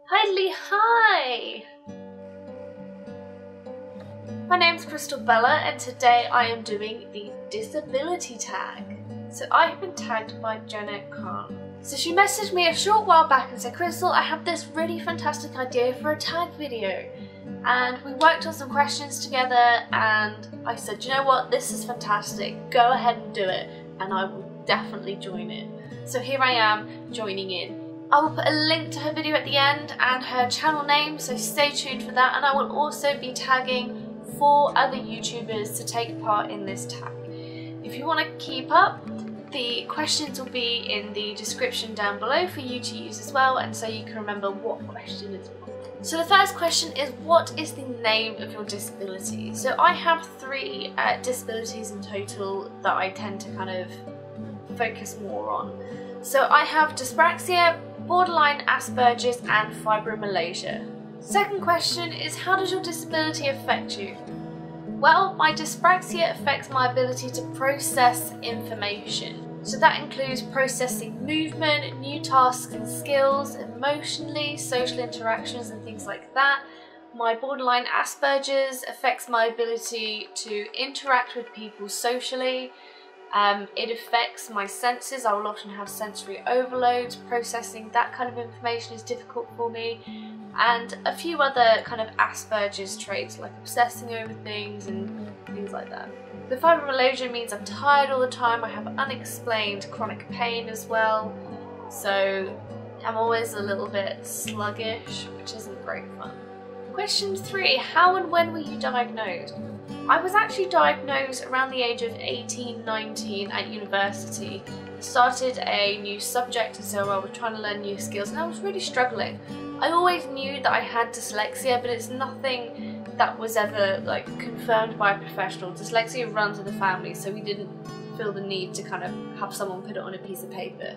Hi! My name's Crystal Bella and today I am doing the disability tag. So I have been tagged by Jenna Kearns. So she messaged me a short while back and said, Crystal, I have this really fantastic idea for a tag video. And we worked on some questions together and I said, you know what, this is fantastic, go ahead and do it and I will definitely join in. So here I am joining in. I will put a link to her video at the end and her channel name, so stay tuned for that, and I will also be tagging 4 other YouTubers to take part in this tag. If you want to keep up, the questions will be in the description down below for you to use as well, and so you can remember what question is what. So the first question is, what is the name of your disability? So I have 3 disabilities in total that I tend to kind of focus more on. So I have dyspraxia, borderline Asperger's and fibromyalgia. Second question is, how does your disability affect you? Well, my dyspraxia affects my ability to process information. So that includes processing movement, new tasks and skills, emotionally, social interactions and things like that. My borderline Asperger's affects my ability to interact with people socially. It affects my senses. I will often have sensory overloads. Processing that kind of information is difficult for me, and a few other kind of Asperger's traits like obsessing over things and things like that. The fibromyalgia means I'm tired all the time. I have unexplained chronic pain as well, so I'm always a little bit sluggish, which isn't great fun. Question 3, how and when were you diagnosed? I was actually diagnosed around the age of 18, 19 at university. I started a new subject, and so I was trying to learn new skills and I was really struggling. I always knew that I had dyslexia, but it's nothing that was ever like confirmed by a professional. Dyslexia runs in the family, so we didn't feel the need to kind of have someone put it on a piece of paper.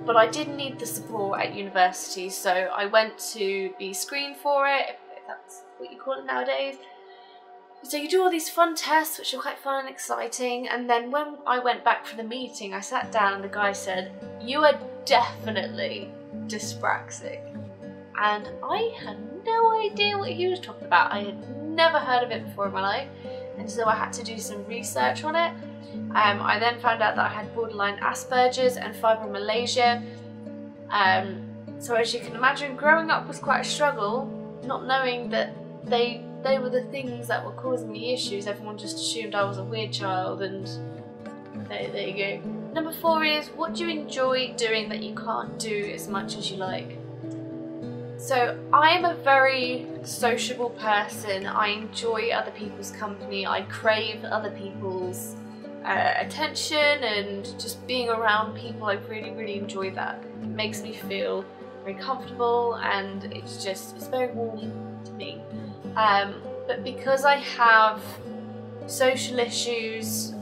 But I did need the support at university, so I went to be screened for it, if that's what you call it nowadays. So you do all these fun tests, which are quite fun and exciting, and then when I went back for the meeting, I sat down and the guy said, you are definitely dyspraxic. And I had no idea what he was talking about. I had never heard of it before in my life, and so I had to do some research on it. I then found out that I had borderline Asperger's and fibromyalgia. So as you can imagine, growing up was quite a struggle, not knowing that they were the things that were causing me issues. Everyone just assumed I was a weird child, and there you go. Number 4 is, what do you enjoy doing that you can't do as much as you like? So I am a very sociable person. I enjoy other people's company. I crave other people's attention and just being around people. I really enjoy that. It makes me feel very comfortable and it's very warm to me. But because I have social issues,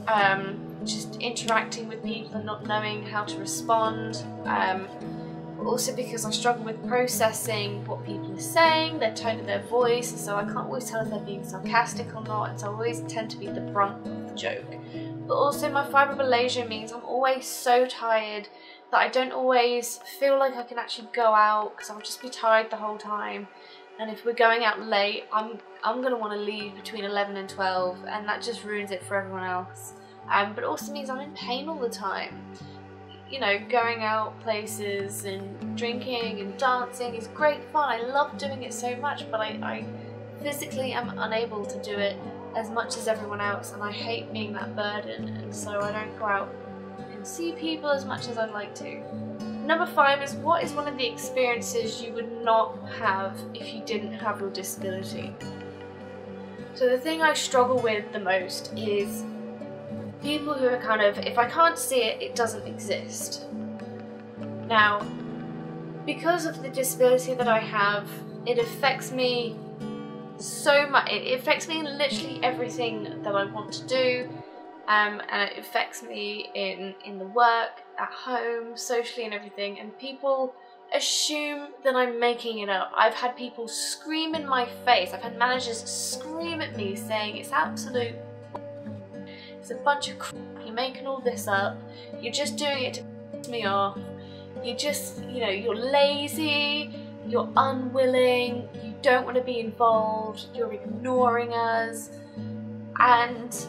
just interacting with people and not knowing how to respond, but also because I struggle with processing what people are saying, their tone of their voice, and so I can't always tell if they're being sarcastic or not, and so I always tend to be the brunt of the joke. But also my fibromyalgia means I'm always so tired that I don't always feel like I can actually go out because I'll just be tired the whole time. And if we're going out late, I'm going to want to leave between 11 and 12, and that just ruins it for everyone else. But it also means I'm in pain all the time. You know, going out places and drinking and dancing is great fun. I love doing it so much, but I physically am unable to do it as much as everyone else, and I hate being that burden, and so I don't go out and see people as much as I'd like to. Number 5 is, what is one of the experiences you would not have if you didn't have your disability? So the thing I struggle with the most is people who are kind of, if I can't see it, it doesn't exist. Now, because of the disability that I have, it affects me so much. It affects me in literally everything that I want to do. And it affects me in the work, at home, socially and everything, and people assume that I'm making it up. I've had people scream in my face, I've had managers scream at me saying it's absolute, it's a bunch of crap, you're making all this up, you're just doing it to piss me off, you just, you know, you're lazy, you're unwilling, you don't want to be involved, you're ignoring us, and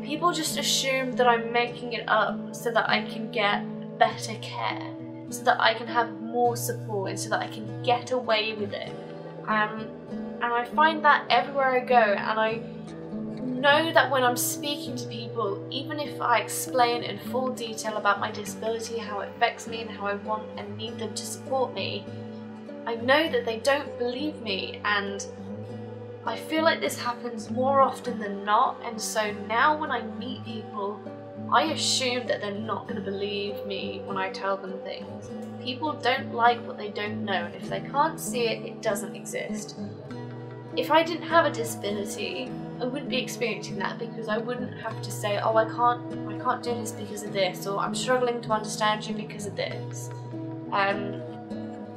people just assume that I'm making it up so that I can get better care, so that I can have more support, and so that I can get away with it. And I find that everywhere I go, and I know that when I'm speaking to people, even if I explain in full detail about my disability, how it affects me and how I want and need them to support me, I know that they don't believe me, and I feel like this happens more often than not. And so now when I meet people, I assume that they're not going to believe me when I tell them things. People don't like what they don't know, and if they can't see it, it doesn't exist. If I didn't have a disability, I wouldn't be experiencing that, because I wouldn't have to say, oh, I can't do this because of this, or I'm struggling to understand you because of this.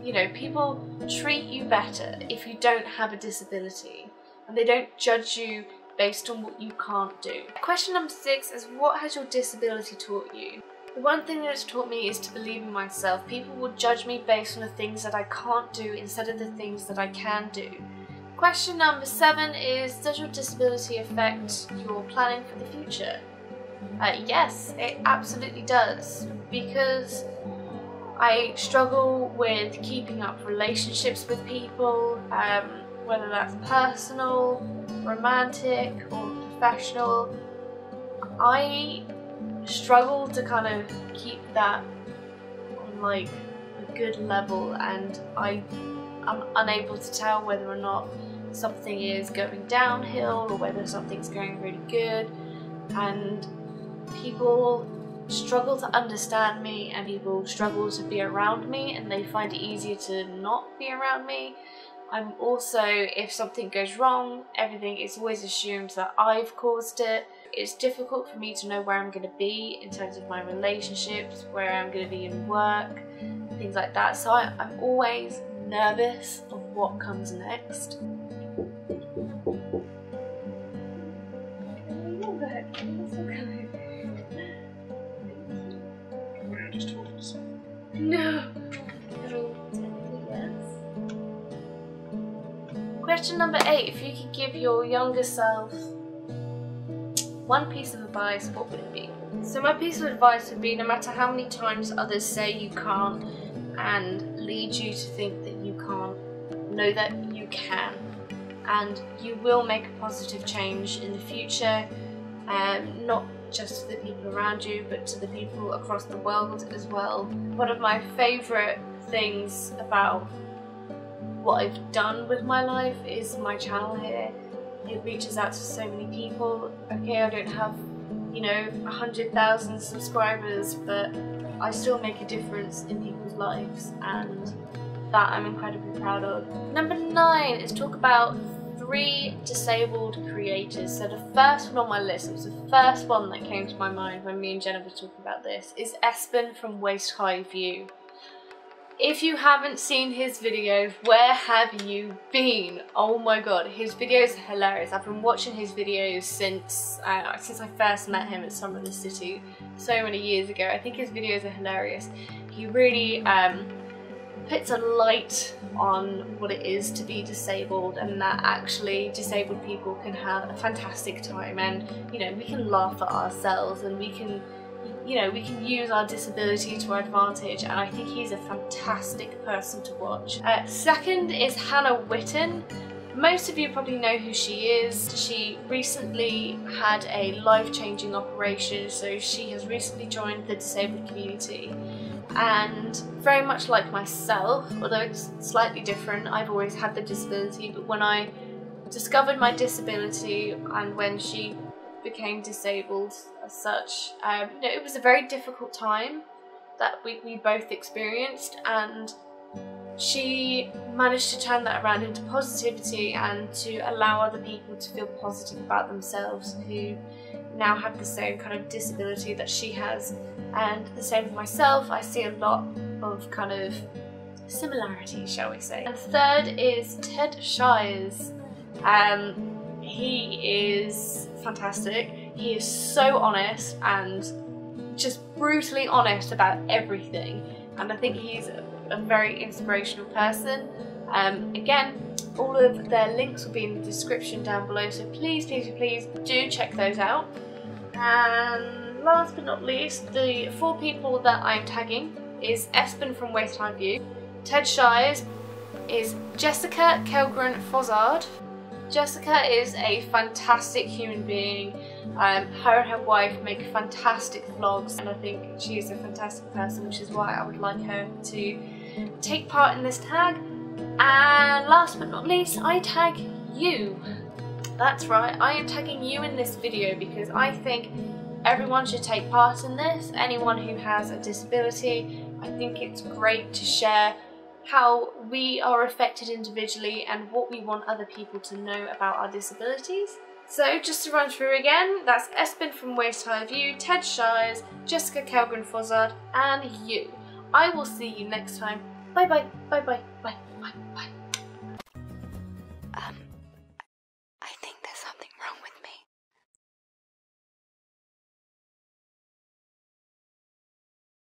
You know, people treat you better if you don't have a disability, and they don't judge you based on what you can't do. Question number 6 is, what has your disability taught you? The one thing that it's taught me is to believe in myself. People will judge me based on the things that I can't do instead of the things that I can do. Question number 7 is, does your disability affect your planning for the future? Yes, it absolutely does, because I struggle with keeping up relationships with people, whether that's personal, romantic, or professional. I struggle to kind of keep that on like a good level, and I'm unable to tell whether or not something is going downhill or whether something's going really good, and people struggle to understand me, and people struggle to be around me, and they find it easier to not be around me. I'm also, if something goes wrong, everything is always assumed that I've caused it. It's difficult for me to know where I'm going to be in terms of my relationships, where I'm going to be in work, things like that. So I'm always nervous of what comes next. Just told us. No. Yes. Question number 8. If you could give your younger self one piece of advice, what would it be? So my piece of advice would be, no matter how many times others say you can't and lead you to think that you can't, know that you can, and you will make a positive change in the future, not just to the people around you, but to the people across the world as well. One of my favourite things about what I've done with my life is my channel here. It reaches out to so many people. Okay, I don't have, you know, 100,000 subscribers, but I still make a difference in people's lives, and that I'm incredibly proud of. Number 9 is talk about 3 disabled creators. So the first one on my list, it was the first one that came to my mind when me and Jenna were talking about this, is Espen from Waist High View. If you haven't seen his videos, where have you been? Oh my god, his videos are hilarious. I've been watching his videos since I first met him at Summer of the City so many years ago. I think his videos are hilarious. He really puts a light on what it is to be disabled, and that actually disabled people can have a fantastic time, and you know, we can laugh at ourselves, and we can, you know, we can use our disability to our advantage, and I think he's a fantastic person to watch. Second is Hannah Witton. Most of you probably know who she is. She recently had a life-changing operation, so she has recently joined the disabled community. And very much like myself, although it's slightly different, I've always had the disability, but when I discovered my disability and when she became disabled as such, you know, it was a very difficult time that we both experienced, and she managed to turn that around into positivity and to allow other people to feel positive about themselves who now have the same kind of disability that she has. And the same with myself, I see a lot of kind of similarities, shall we say. And third is Ted Shires. He is fantastic. He is so honest and just brutally honest about everything, and I think he's a very inspirational person. Again, all of their links will be in the description down below, so please, please, please do check those out. And last but not least, the 4 people that I'm tagging is Espen from Waist High View, Ted Shires, is Jessica Kellgren-Fozard. Jessica is a fantastic human being. Her and her wife make fantastic vlogs, and I think she is a fantastic person, which is why I would like her to take part in this tag. And last but not least, I tag you. That's right, I am tagging you in this video because I think everyone should take part in this. Anyone who has a disability, I think it's great to share how we are affected individually and what we want other people to know about our disabilities. So just to run through again, that's Espen from Waist High View, Ted Shires, Jessica Kellgren-Fozard, and you. I will see you next time. Bye bye, bye bye, bye.